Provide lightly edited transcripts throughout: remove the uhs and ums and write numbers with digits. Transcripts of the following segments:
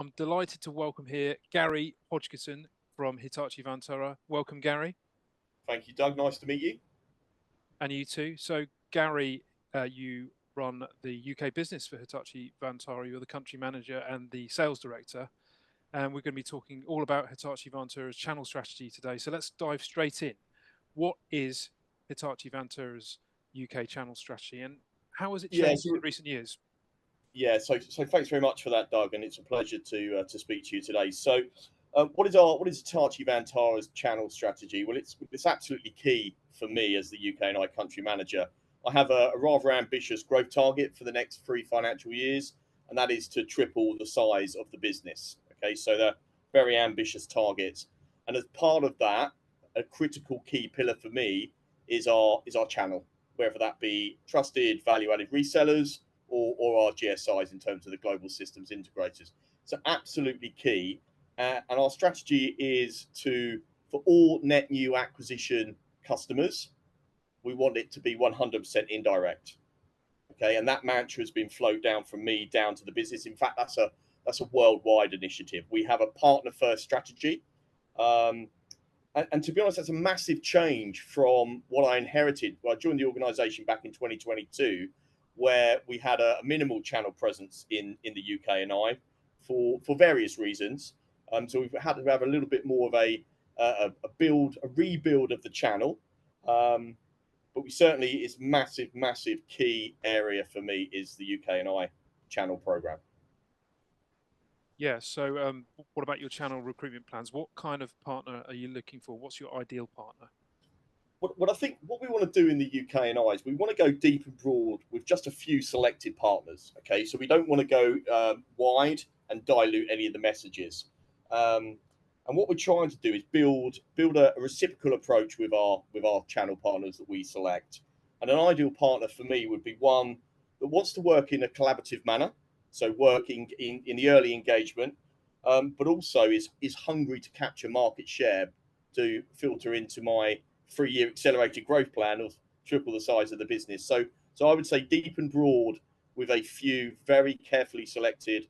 I'm delighted to welcome here Garry Hodgkinson from Hitachi Vantara. Welcome, Garry. Thank you, Doug. Nice to meet you. And you too. So, Garry, you run the UK business for Hitachi Vantara. You're the country manager and the sales director. And we're going to be talking all about Hitachi Vantara's channel strategy today. So, let's dive straight in. What is Hitachi Vantara's UK channel strategy and how has it Yeah, changed so, in recent years? so thanks very much for that, Doug, and it's a pleasure to speak to you today. What is Hitachi Vantara's channel strategy? Well, it's absolutely key for me as the UK and I country manager. I have a rather ambitious growth target for the next 3 financial years, and that is to triple the size of the business. Okay, so they're very ambitious targets, and as part of that, a critical key pillar for me is our channel, whether that be trusted value-added resellers or our GSIs in terms of the global systems integrators. So absolutely key. And our strategy is for all net new acquisition customers, we want it to be 100% indirect. Okay, and that mantra has been flowed down from me down to the business. In fact, that's a worldwide initiative. We have a partner first strategy. Um, and to be honest, that's a massive change from what I inherited. Well, I joined the organization back in 2022, where we had a minimal channel presence in the UK and I for various reasons. So we've had to have a little bit more of a rebuild of the channel. But we certainly, it's massive key area for me is the UK and I channel program. Yeah. So, what about your channel recruitment plans? What kind of partner are you looking for? What's your ideal partner? What I think what we want to do in the UK and I is we want to go deep and broad with just a few selected partners. Okay, so we don't want to go wide and dilute any of the messages. Um, and what we're trying to do is build a reciprocal approach with our channel partners that we select. And an ideal partner for me would be one that wants to work in a collaborative manner, so working in the early engagement, but also is hungry to capture market share to filter into my 3 year accelerated growth plan of triple the size of the business. So I would say deep and broad with a few very carefully selected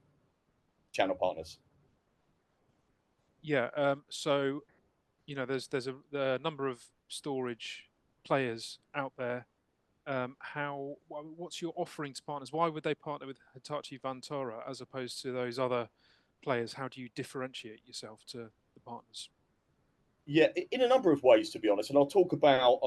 channel partners. Yeah. So, there's a number of storage players out there. What's your offering to partners? Why would they partner with Hitachi Vantara as opposed to those other players? How do you differentiate yourself to the partners? Yeah, in a number of ways, to be honest, and I'll talk about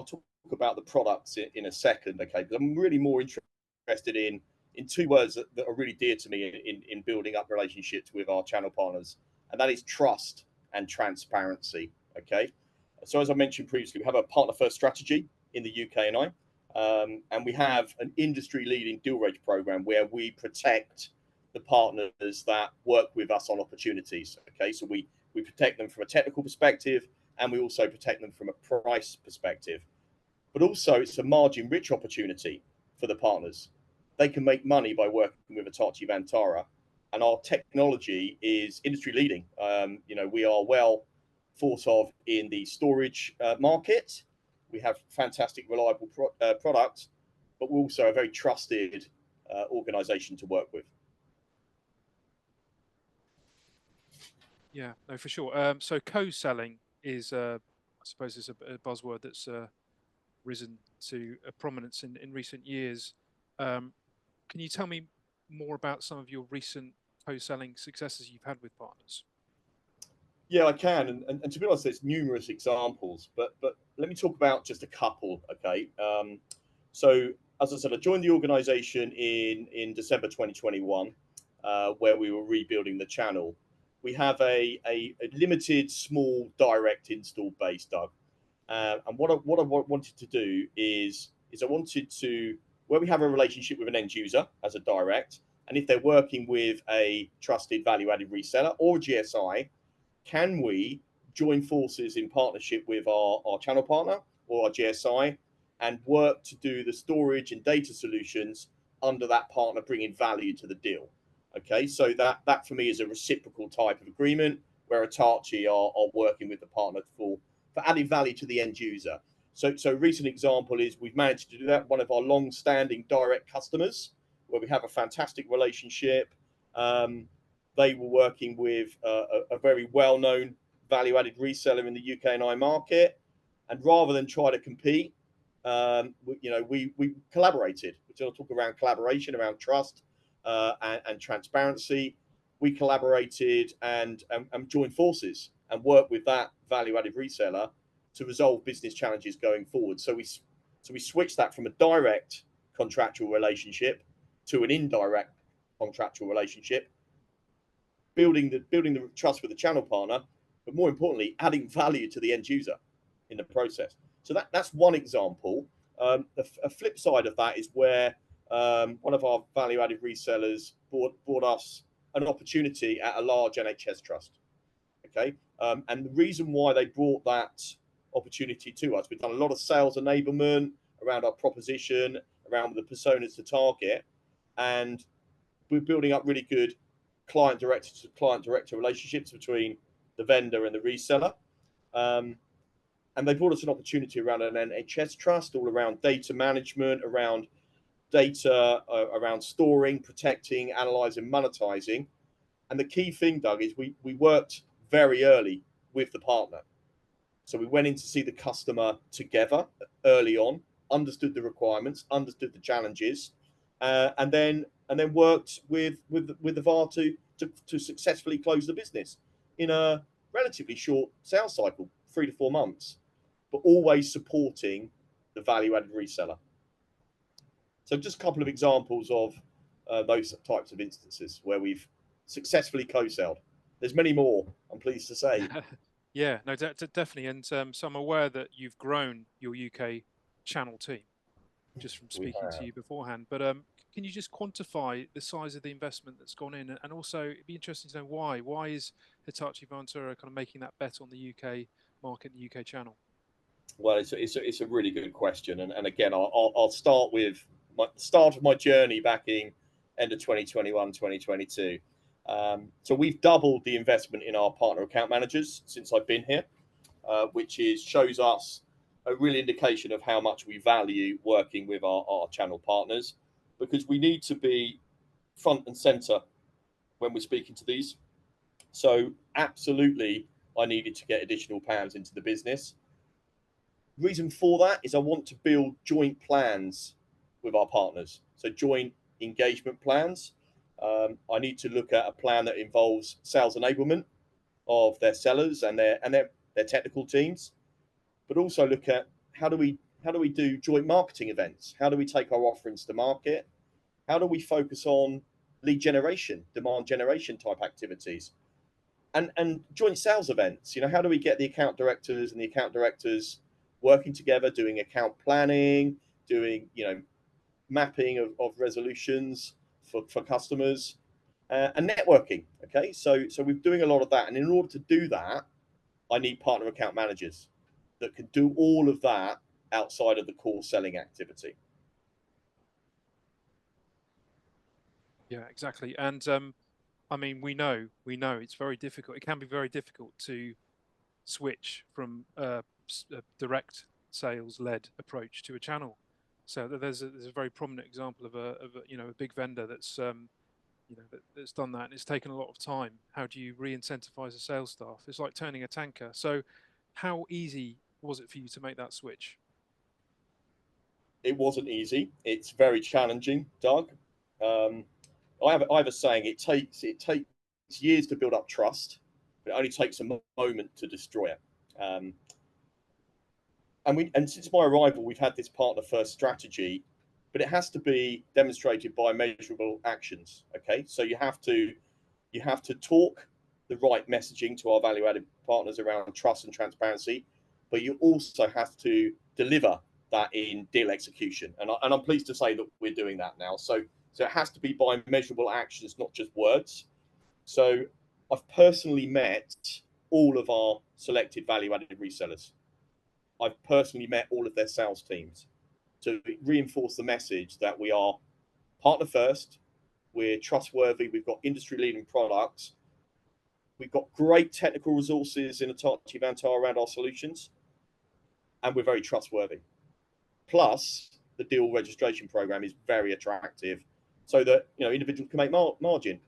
the products in a second, okay? Because I'm really more interested in two words that are really dear to me in building up relationships with our channel partners, and that is trust and transparency. Okay, so as I mentioned previously, we have a partner first strategy in the UK and and we have an industry leading deal rate program where we protect the partners that work with us on opportunities. Okay, so we protect them from a technical perspective and we also protect them from a price perspective. But also, it's a margin rich opportunity for the partners. They can make money by working with Hitachi Vantara, and our technology is industry leading. We are well thought of in the storage market. We have fantastic, reliable products, but we're also a very trusted organization to work with. Yeah, no, for sure. So co-selling is, I suppose, is a buzzword that's risen to a prominence in recent years. Um, can you tell me more about some of your recent co-selling successes you've had with partners? Yeah, I can, and to be honest, there's numerous examples, but let me talk about just a couple. Okay, so as I said, I joined the organisation in December 2021, where we were rebuilding the channel. We have a limited, small, direct install base, Doug, and what I wanted to do is I wanted to where we have a relationship with an end user as a direct, and if they're working with a trusted value-added reseller or a GSI, can we join forces in partnership with our channel partner or our GSI and work to do the storage and data solutions under that partner, bringing value to the deal? Okay, so that for me is a reciprocal type of agreement where Hitachi are working with the partner for adding value to the end user. So a recent example is we've managed to do that. One of our long-standing direct customers, where we have a fantastic relationship. they were working with a very well-known value-added reseller in the UK&I market, and rather than try to compete, we collaborated. We're going to talk around collaboration, around trust, and transparency. We collaborated and joined forces and worked with that value-added reseller to resolve business challenges going forward. So we switched that from a direct contractual relationship to an indirect contractual relationship, building the trust with the channel partner, but more importantly, adding value to the end user in the process. So that's one example. A flip side of that is where one of our value-added resellers brought us an opportunity at a large NHS trust. Okay, and the reason why they brought that opportunity to us, we've done a lot of sales enablement around our proposition, around the personas to target, and we're building up really good client director to client director relationships between the vendor and the reseller. And they brought us an opportunity around an NHS trust, all around data management, around data, around storing, protecting, analyzing, monetizing. And the key thing, Doug, is we worked very early with the partner. So we went in to see the customer together early on, understood the requirements, understood the challenges, and then worked with the VAR to successfully close the business in a relatively short sales cycle, 3 to 4 months, but always supporting the value-added reseller. So just a couple of examples of those types of instances where we've successfully co-sold. There's many more, I'm pleased to say. Yeah, no, definitely. And so I'm aware that you've grown your UK channel team just from speaking to you beforehand. But can you just quantify the size of the investment that's gone in? And also, it'd be interesting to know why. Why is Hitachi Vantara kind of making that bet on the UK market, the UK channel? Well, it's a really good question, and again, I'll start with the start of my journey back in end of 2021, 2022. So we've doubled the investment in our partner account managers since I've been here, which shows us a real indication of how much we value working with our channel partners, because we need to be front and center when we're speaking to these. So absolutely, I needed to get additional pounds into the business. Reason for that is I want to build joint plans with our partners. So joint engagement plans. I need to look at a plan that involves sales enablement of their sellers and their technical teams, but also look at how do we do joint marketing events? How do we take our offerings to market? How do we focus on lead generation, demand generation type activities, and joint sales events? How do we get the account directors and the account directors working together, doing account planning, doing mapping of resolutions for customers, and networking. Okay, so we're doing a lot of that, and in order to do that, I need partner account managers that can do all of that outside of the core selling activity. Yeah, exactly. And I mean, we know it's very difficult. It can be very difficult to switch from a direct sales-led approach to a channel. So there's a very prominent example of a big vendor that's that's done that, and it's taken a lot of time. How do you re-incentivize a sales staff? It's like turning a tanker. So how easy was it for you to make that switch? It wasn't easy. It's very challenging, Doug. I have a saying: it takes years to build up trust, but it only takes a moment to destroy it. And since my arrival, we've had this partner first strategy, but it has to be demonstrated by measurable actions. Okay, so you have to talk the right messaging to our value added partners around trust and transparency, but you also have to deliver that in deal execution. And I'm pleased to say that we're doing that now. So it has to be by measurable actions, not just words. So I've personally met all of our selected value added resellers. I've personally met all of their sales teams to reinforce the message that we are partner first, we're trustworthy, we've got industry leading products, we've got great technical resources in Hitachi Vantara around our solutions, and we're very trustworthy. Plus, the deal registration program is very attractive, so that individuals can make margin.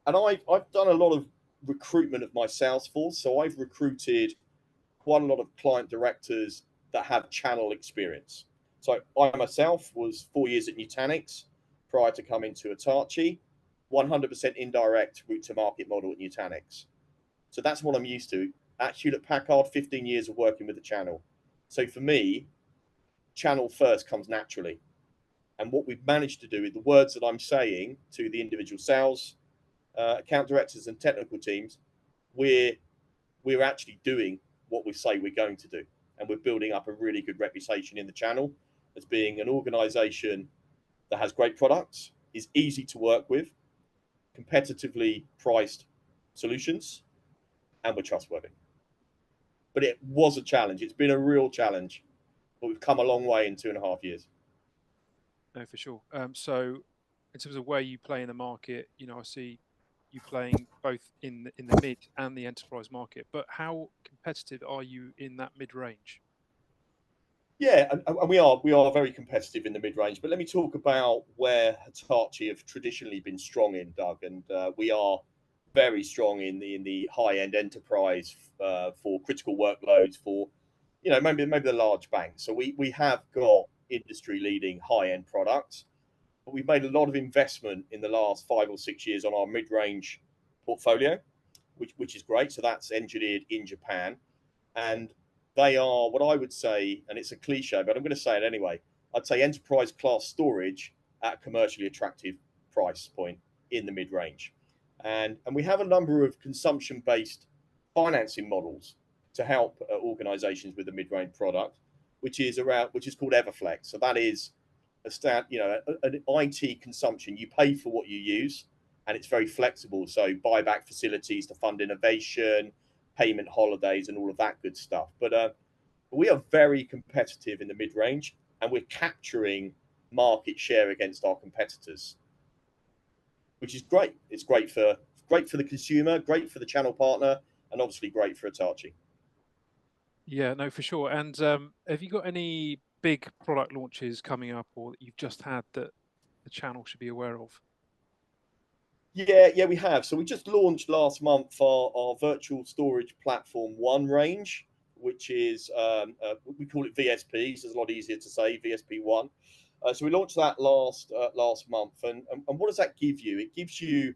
and I've done a lot of recruitment of my sales force. So I've recruited quite a lot of client directors that have channel experience. So I myself was 4 years at Nutanix prior to coming to Hitachi, 100% indirect route to market model at Nutanix. So that's what I'm used to. At Hewlett Packard, 15 years of working with the channel. So for me, channel first comes naturally. And what we've managed to do with the words that I'm saying to the individual sales, account directors and technical teams, we're actually doing what we say we're going to do. And we're building up a really good reputation in the channel as being an organization that has great products, is easy to work with, competitively priced solutions, and we're trustworthy. But it was a challenge. It's been a real challenge, but we've come a long way in 2.5 years. No, for sure. So in terms of where you play in the market, I see you playing both in the mid and the enterprise market. But how competitive are you in that mid range? Yeah, and we are very competitive in the mid range. But let me talk about where Hitachi have traditionally been strong in, Doug, and we are very strong in the high end enterprise for critical workloads for maybe the large banks. So we have got industry leading high end products, but we've made a lot of investment in the last 5 or 6 years on our mid range portfolio, which is great. So that's engineered in Japan, and they are what I would say, and it's a cliche, but I'm going to say it anyway. I'd say enterprise class storage at a commercially attractive price point in the mid range, and we have a number of consumption based financing models to help organisations with the mid range product, which is called Everflex. So that is an IT consumption. You pay for what you use, and it's very flexible. So buyback facilities to fund innovation, payment holidays, and all of that good stuff. But we are very competitive in the mid range, and we're capturing market share against our competitors, which is great. It's great for the consumer, great for the channel partner, and obviously great for Hitachi. Yeah, no, for sure. And have you got any big product launches coming up, or that you've just had that the channel should be aware of? Yeah, we have. So we just launched last month our virtual storage platform one range, which is we call it VSP. So it's a lot easier to say VSP one. So we launched that last month, and what does that give you? It gives you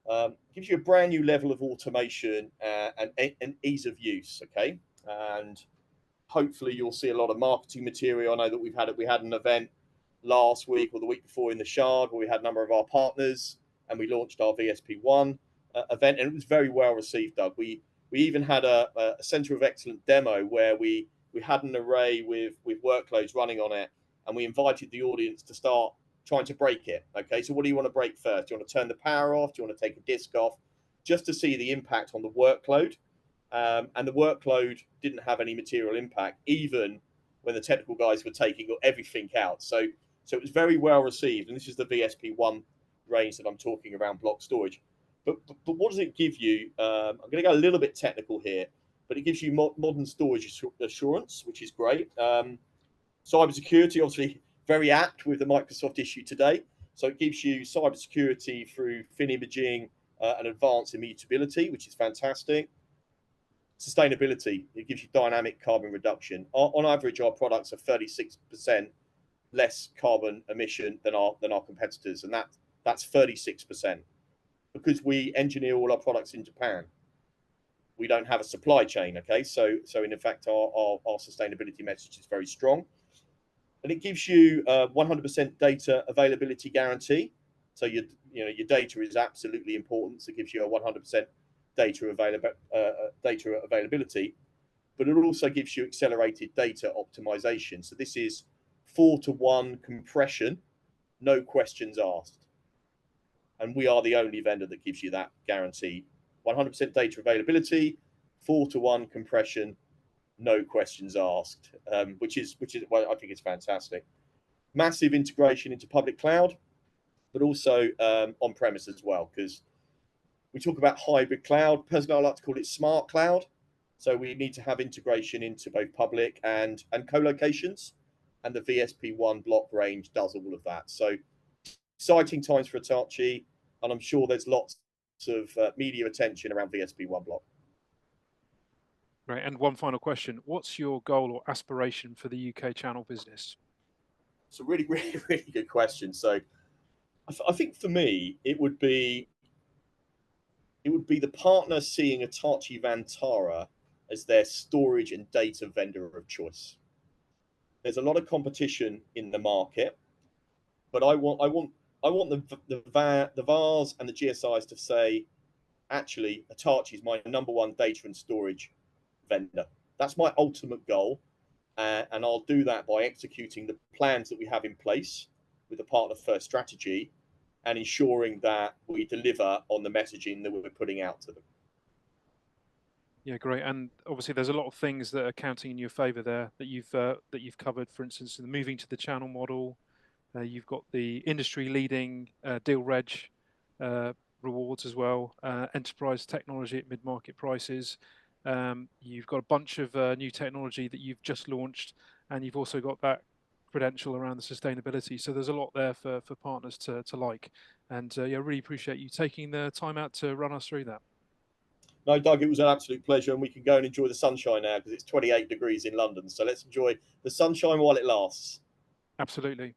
a brand new level of automation and ease of use. Okay, and hopefully you'll see a lot of marketing material. I know that we had an event last week or the week before in the Shard where we had a number of our partners, and we launched our VSP1 event, and it was very well received, Doug. We even had a Centre of Excellence demo where we had an array with workloads running on it, and we invited the audience to start trying to break it. Okay, so what do you want to break first? Do you want to turn the power off? Do you want to take a disk off? Just to see the impact on the workload. And the workload didn't have any material impact, even when the technical guys were taking everything out. So it was very well received, and this is the VSP1 range that I'm talking around block storage. But what does it give you? I'm going to go a little bit technical here, but it gives you modern storage assurance, which is great. Cybersecurity, obviously, very apt with the Microsoft issue today. So it gives you cybersecurity through fin imaging and advanced immutability, which is fantastic. Sustainability, it gives you dynamic carbon reduction. On average, our products are 36% less carbon emission than our competitors, and that's 36% because we engineer all our products in Japan. We don't have a supply chain, okay? So in effect, our sustainability message is very strong, and it gives you 100% data availability guarantee. So your data is absolutely important. So it gives you a 100% data availability, but it also gives you accelerated data optimization. So this is 4-to-1 compression, no questions asked. And we are the only vendor that gives you that guarantee. 100% data availability, 4-to-1 compression, no questions asked, which is well, I think it's fantastic. Massive integration into public cloud, but also on premise as well, because we talk about hybrid cloud. Personally, I like to call it smart cloud. So we need to have integration into both public and co-locations, and the VSP1 block range does all of that. So exciting times for Hitachi, and I'm sure there's lots of media attention around VSP 1 block. Right. And one final question. What's your goal or aspiration for the UK channel business? It's a really, really, really good question. So I think for me, it would be the partner seeing Hitachi Vantara as their storage and data vendor of choice. There's a lot of competition in the market, but I want the VARs and the GSIs to say, actually, Hitachi is my number one data and storage vendor. That's my ultimate goal, and I'll do that by executing the plans that we have in place with the partner first strategy, and ensuring that we deliver on the messaging that we're putting out to them. Yeah, great. And obviously, there's a lot of things that are counting in your favour there that you've covered. For instance, the moving to the channel model. You've got the industry-leading deal reg rewards as well. Enterprise technology at mid-market prices. You've got a bunch of new technology that you've just launched, and you've also got that credential around the sustainability. So there's a lot there for partners to like. And yeah, really appreciate you taking the time out to run us through that. No, Doug, it was an absolute pleasure, and we can go and enjoy the sunshine now because it's 28 degrees in London. So let's enjoy the sunshine while it lasts. Absolutely.